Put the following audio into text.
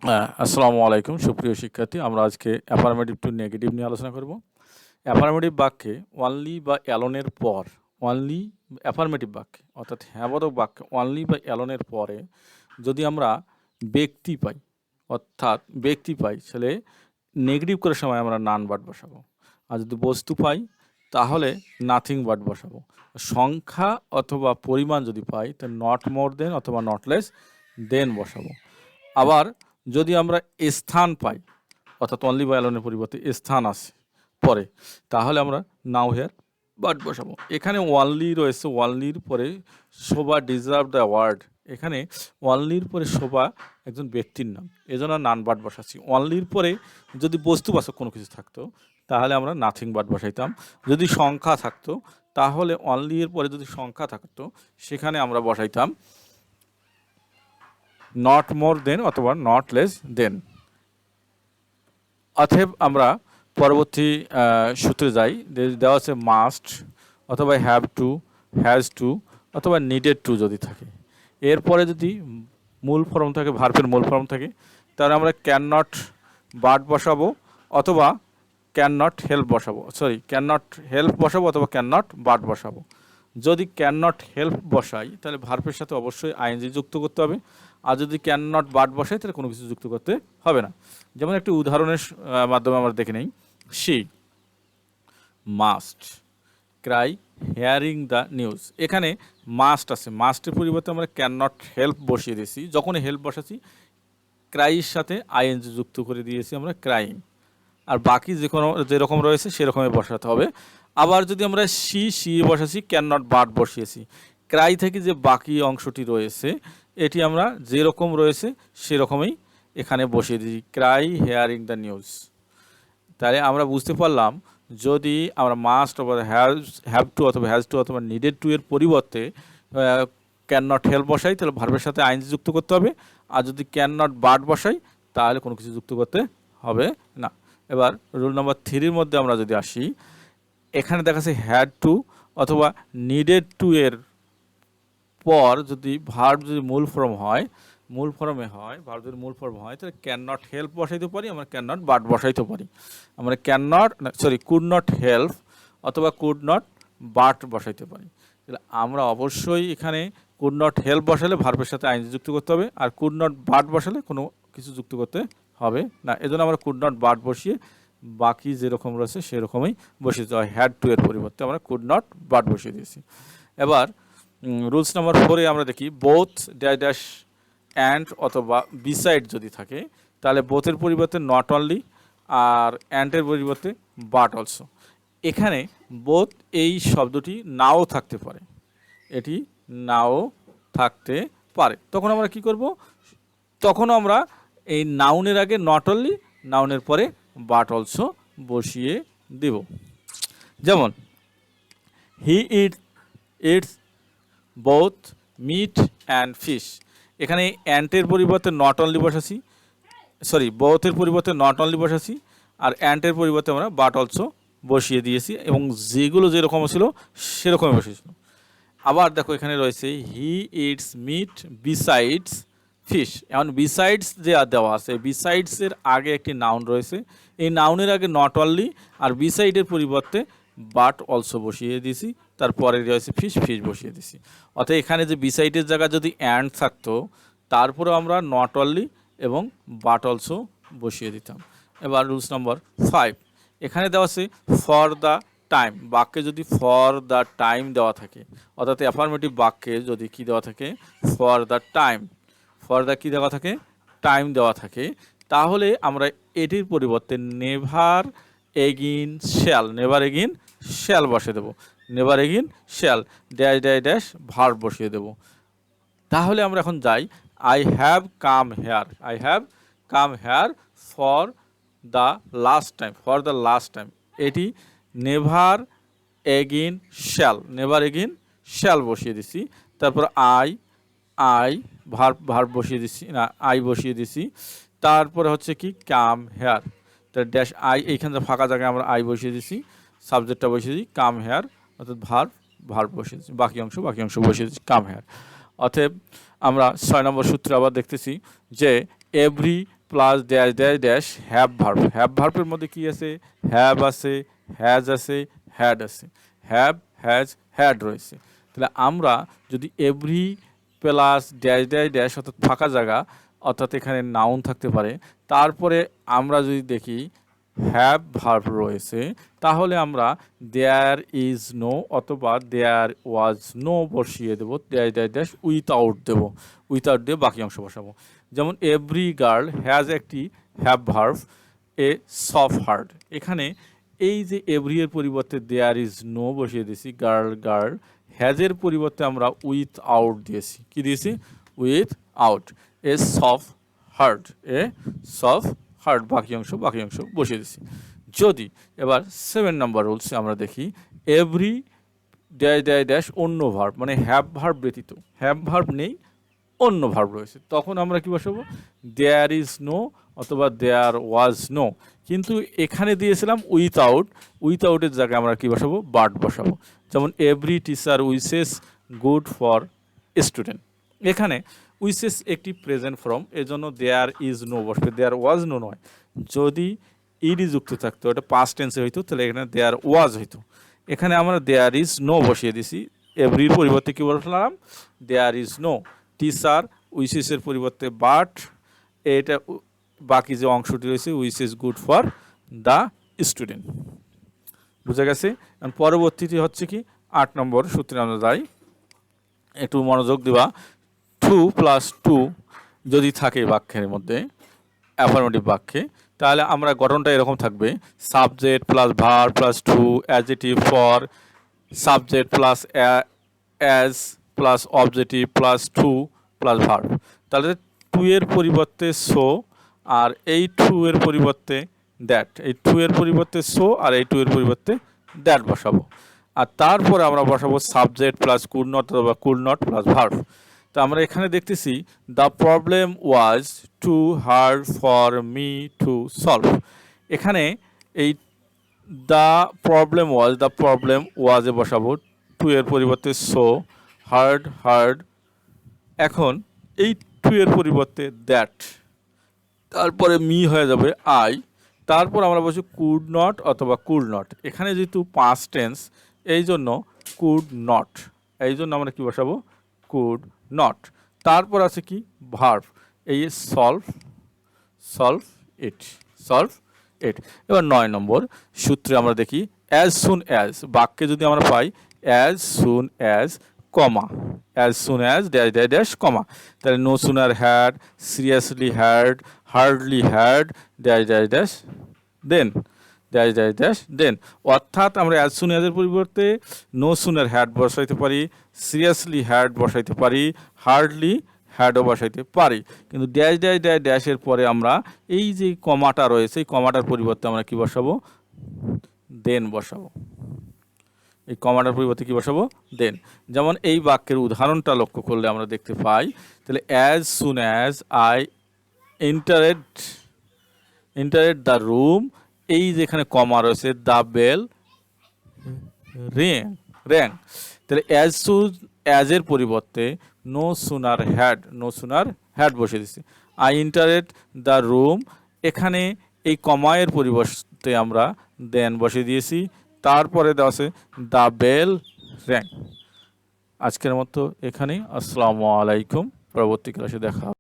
আসসালামু আলাইকুম সুপ্রিয় শিক্ষার্থী। আমরা আজকে অ্যাফার্মেটিভ টু নেগেটিভ নিয়ে আলোচনা করব। অ্যাফার্মেটিভ বাক্যে অনলি বা অ্যালোনের পর অনলি অ্যাফার্মেটিভ বাক্যে অর্থাৎ হ্যাঁবোধক বাক্যে অনলি বা অ্যালোনের পরে যদি আমরা ব্যক্তি পাই তাহলে নেগেটিভ করার সময় আমরা নান বাট বসাবো। আর যদি বস্তু পাই তাহলে নাথিং বাট বসাবো। সংখ্যা অথবা পরিমাণ যদি পাই তাহলে নট মোর দেন অথবা নট লেস দেন বসাবো। আবার যদি আমরা স্থান পাই অর্থাৎ অনলি বা অ্যালোনের পরিবর্তে স্থান আছে পরে তাহলে আমরা নাও হেয়ার বাট বসাবো। এখানে ওয়ানলি রয়েছে, ওয়ানলির পরে শোভা ডিজার্ভ দ্য ওয়ার্ড। এখানে ওয়ানলির পরে শোভা একজন ব্যক্তির নাম, এজন্য নান বাট বসাচ্ছি। ওয়ানলির পরে যদি বস্তুবাচক কোনো কিছু থাকতো তাহলে আমরা নাথিং বাট বসাইতাম। যদি সংখ্যা থাকতো তাহলে অনলির পরে যদি সংখ্যা থাকতো সেখানে আমরা বসাইতাম নট মোর দেন অথবা নট লেস দেন। অতএব আমরা পরবর্তী সূত্রে যাই। দেওয়া আছে মাস্ট অথবা হ্যাভ টু, হ্যাজ টু অথবা নিডেড টু যদি থাকে। এরপরে যদি মূল ফর্ম থাকে, ভার্বের মূল ফর্ম থাকে, তাহলে আমরা ক্যান নট বাট বসাবো অথবা ক্যান নট হেল্প বসাবো, ক্যান নট হেল্প বসাবো অথবা ক্যান নট বাট বসাবো। যদি ক্যান নট হেল্প বসাই তাহলে ভার্বের সাথে অবশ্যই আইএনজি যুক্ত করতে হবে। আর যদি ক্যান নট বাট বসাই তাহলে কোনো কিছু যুক্ত করতে হবে না। যেমন একটি উদাহরণের মাধ্যমে আমরা দেখে নেই। She must Cry hearing the news. এখানে মাস্ট আছে, মাস্টের পরিবর্তে আমরা ক্যান নট হেল্প বসিয়ে দিয়েছি। যখনই হেল্প বসাচ্ছি ক্রাইয়ের সাথে আইএনজি যুক্ত করে দিয়েছি আমরা ক্রাইং। আর বাকি যেরকম রয়েছে সেরকমই বসাতে হবে। আবার যদি আমরা সি বসাচ্ছি, ক্যান নট বাট বসিয়েছি। ক্রাই থেকে যে বাকি অংশটি রয়েছে এটি আমরা যেরকম রয়েছে সেরকমই এখানে বসিয়ে দিই, ক্রাই হেয়ারিং দ্য নিউজ। তাহলে আমরা বুঝতে পারলাম যদি আমরা মাস্ট অথবা হ্যাভ টু অথবা হ্যাজ টু অথবা নিডেড টু এর পরিবর্তে ক্যান নট হেল্প বসাই তাহলে ভার্বের সাথে আইএনজি যুক্ত করতে হবে। আর যদি ক্যান নট বাট বসাই তাহলে কোনো কিছু যুক্ত করতে হবে না। এবার রুল নাম্বার 3 মধ্যে আমরা যদি আসি, এখানে দেখাচ্ছে হ্যাড টু অথবা নিডেড টু এর পর যদি ভার্ব যদি মূল ফর্মে হয়, ভার্ব যদি মূল ফর্ম হয় তাহলে ক্যান নট হেল্প বসাইতে পারি, আমরা ক্যান নট বাট বসাইতে পারি। আমরা কুড নট হেল্প অথবা কুড নট বাট বসাইতে পারি। তাহলে আমরা অবশ্যই এখানে কুড নট হেল্প বসালে ভার্বের সাথে আইনজি যুক্ত করতে হবে, আর কুড নট বাট বসালে কোনো কিছু যুক্ত করতে হবে না। এজন্য আমরা কুড নট বাট বসিয়ে বাকি যেরকম রয়েছে সেরকমই বসিয়ে দিতে হয়। হ্যাড টু এর পরিবর্তে আমরা কুড নট বাট বসিয়ে দিয়েছি। এবার রুলস নাম্বার 4 আমরা দেখি বোথ ড্যাশ ড্যাশ অ্যান্ড অথবা বিসাইড যদি থাকে তাহলে বোথের পরিবর্তে নট অনলি আর অ্যান্ডের পরিবর্তে বাট অলসো। এখানে বোথ এই শব্দটি নাও থাকতে পারে, এটি নাও থাকতে পারে। তখন আমরা কি করব? তখন আমরা এই নাউনের আগে নট অনলি, নাউনের পরে বাট অলসো বসিয়ে দেব। যেমন he eats both meat and fish. এখানে অ্যান্টের পরিবর্তে নট অনলি বসাছি, বোথের পরিবর্তে নট অনলি বসাছি, আর অ্যান্টের পরিবর্তে আমরা বাট অলসো বসিয়ে দিয়েছি এবং যেগুলো যেরকম ছিল সেরকমই বসিয়েছিল। আবার দেখো এখানে রয়েছে he eats meat besides fish. এখন বিসাইডস যে দেওয়া আছে, বিসাইডসের আগে একটি নাউন রয়েছে, এই নাউনের আগে নট অনলি আর বিসাইডের পরিবর্তে বাট অলসো বসিয়ে দিয়েছি, তারপরে রয়েছে ফিশ বসিয়ে দিয়েছি। অর্থাৎ এখানে যে বিসাইডের জায়গা যদি অ্যান্ড থাকতো তারপরে আমরা নট অনলি এবং বাট অলসো বসিয়ে দিতাম। এবার রুলস নম্বর 5, এখানে দেওয়া আছে ফর দ্য টাইম। বাক্যে যদি ফর দ্য টাইম দেওয়া থাকে, অর্থাৎ অ্যাফার্মেটিভ বাক্যে যদি কি দেওয়া থাকে, for the time, for the কী দেওয়া থাকে, টাইম দেওয়া থাকে, তাহলে আমরা এটির পরিবর্তে নেভার এগিন শ্যাল বসিয়ে দেবো। Never again shall dash dash dash verb বসিয়ে দেবো। তাহলে আমরা এখন যাই, I have come here for the last time. এটি নেভার এগিন শ্যাল বসিয়ে দিছি। তারপর আই ভার্ব বসিয়ে দিচ্ছি, না আই বসিয়ে দিছি। তারপরে হচ্ছে কি কাম হেয়ার, তার ড্যাশ আই, এইখানে ফাঁকা জায়গায় আমরা আই বসিয়ে দিছি, সাবজেক্টটা বসিয়ে দিই কাম হেয়ার, অর্থাৎ ভার্ব বসিয়ে দিচ্ছি, বাকি অংশ বসিয়ে দিচ্ছি কাম হেয়ার। অতএব আমরা 6 নম্বর সূত্রে আবার দেখতেছি যে every plus dash dash dash have verb. Have ভার্বের মধ্যে কি আছে? হ্যাভ আছে, হ্যাজ আছে, হ্যাড আছে। হ্যাভ, হ্যাজ, হ্যাড রয়েছে। তাহলে আমরা যদি every plus dash dash dash অর্থাৎ ফাঁকা জায়গা, অর্থাৎ এখানে নাউন থাকতে পারে, তারপরে আমরা যদি দেখি হ্যাভ ভার্ব রয়েছে, তাহলে আমরা দেয়ার ইজ নো অথবা দেয়ার ওয়াজ নো বসিয়ে দেবো, ড্যাশ ড্যাশ ড্যাশ উইথআউট দেবো, উইথআউট দিয়ে বাকি অংশ বসাবো। যেমন এভরি গার্ল হ্যাজ একটি have verb a soft heart. এখানে এই যে এভরি এর পরিবর্তে দেয়ার ইজ নো বসিয়ে দিয়েছি, গার্ল গার্ল, হ্যাজের পরিবর্তে আমরা উইথ আউট দিয়েছি। কি দিয়েছি? With out. A soft heart, a soft heart, বাকি অংশ বসিয়ে দিয়েছি। যদি এবার 7 নম্বর রুলসে আমরা দেখি এভরি ড্যাশ ড্যাশ ড্যাশ অন্য ভার্ব, মানে হ্যাভ ভার্ব ব্যতীত, হ্যাভ ভার্ব নেই, অন্য ভার্ব রয়েছে, তখন আমরা কি বসাবো? দেয়ার ইজ নো অথবা দেয়ার ওয়াজ নো। কিন্তু এখানে দিয়েছিলাম উইথআউট, উইথআউটের জায়গায় আমরা কি বসাবো? বাট বসাবো। যেমন every teacher wishes good for student. এখানে উইসেস একটি প্রেজেন্ট ফর্ম, এজন্য দেয়ার ইজ নো বসবে, দেয়ার ওয়াজ নো নয়। যদি ইডি যুক্ত থাকতো, এটা পাস্ট টেন্সে হইতো, তাহলে এখানে দেয়ার ওয়াজ হইতো। এখানে আমরা দেয়ার ইজ নো বসিয়ে দিছি, এভরির পরিবর্তে কি বললাম? There is no. টিচার উইসেসের পরিবর্তে বাট, এটা বাকি যে অংশটি রয়েছে wishes good for the student. বুঝা গেছে? পরবর্তীটি হচ্ছে কি 8 নম্বর সূত্রে আমরা যাই, একটু মনোযোগ দিবা। 2 + 2 যদি থাকে বাক্যের মধ্যে, অ্যাফার্মেটিভ বাক্যে, তাহলে আমরা গঠনটা এরকম থাকবে: subject plus verb plus 2, adjective for, subject plus as plus objective plus 2 plus verb. তাহলে 2 এর পরিবর্তে সো, আর এই 2 এর পরিবর্তে দ্যাট, এই 2 এর পরিবর্তে সো, আর এই 2 এর পরিবর্তে দ্যাট বসাবো। আর তারপরে আমরা বসাবো সাবজেক্ট প্লাস কুড নট অথবা কুড নট প্লাস ভার্ব। তো আমরা এখানে দেখতেছি the problem was too hard for me to solve. এখানে এই দ্য প্রবলেম ওয়াজে বসাবো, 2 এর পরিবর্তে সো, হার্ড। এখন এই 2 এর পরিবর্তে দ্যাট, তারপরে মি হয়ে যাবে আই, তারপর আমরা বলছি কুড নট অথবা কুড নট। এখানে যেহেতু পাস্ট টেন্স, এই জন্য কুড নট, এই জন্য আমরা কি বসাবো? Could not. তারপর আছে কি? ভার্ব, এই সলভ ইট। এবার 9 নম্বর সূত্রে আমরা দেখি অ্যাজ সুন অ্যাজ, বাক্যে যদি আমরা পাই as soon as comma, as soon as dash dash dash comma, তাহলে no sooner had, seriously had, hardly had, dash dash dash then, dash dash dash then. অর্থাৎ আমরা অ্যাজ সুন অ্যাজের পরিবর্তে no sooner had বসাইতে পারি, seriously had বসাইতে পারি, hardly হ্যাডও বসাইতে পারি, কিন্তু ড্যাশ ড্যাশ ড্যাশ ড্যাশের পরে আমরা এই যে কমাটা রয়েছে, এই কমাটার পরিবর্তে আমরা কি বসাবো? দেন বসাবো। এই কমাটার পরিবর্তে কি বসাবো? দেন। যেমন এই বাক্যের উদাহরণটা লক্ষ্য করলে আমরা দেখতে পাই, তাহলে as soon as I এন্টারেড the room, এই যেখানে কমা রয়েছে, দ্য বেল র্যাং। তাহলে অ্যাজ সুন অ্যাজের পরিবর্তে নো সুনার হ্যাড বসিয়ে দিচ্ছি। আই এন্টারেড দ্য রুম, এখানে এই কমায়ের পরিবর্তে আমরা দেন বসিয়ে দিয়েছি, তারপরে দেওয়া আছে দ্য বেল র্যাং। আজকের মতো এখানেই। আসসালামু আলাইকুম। পরবর্তী ক্লাসে দেখা হবে।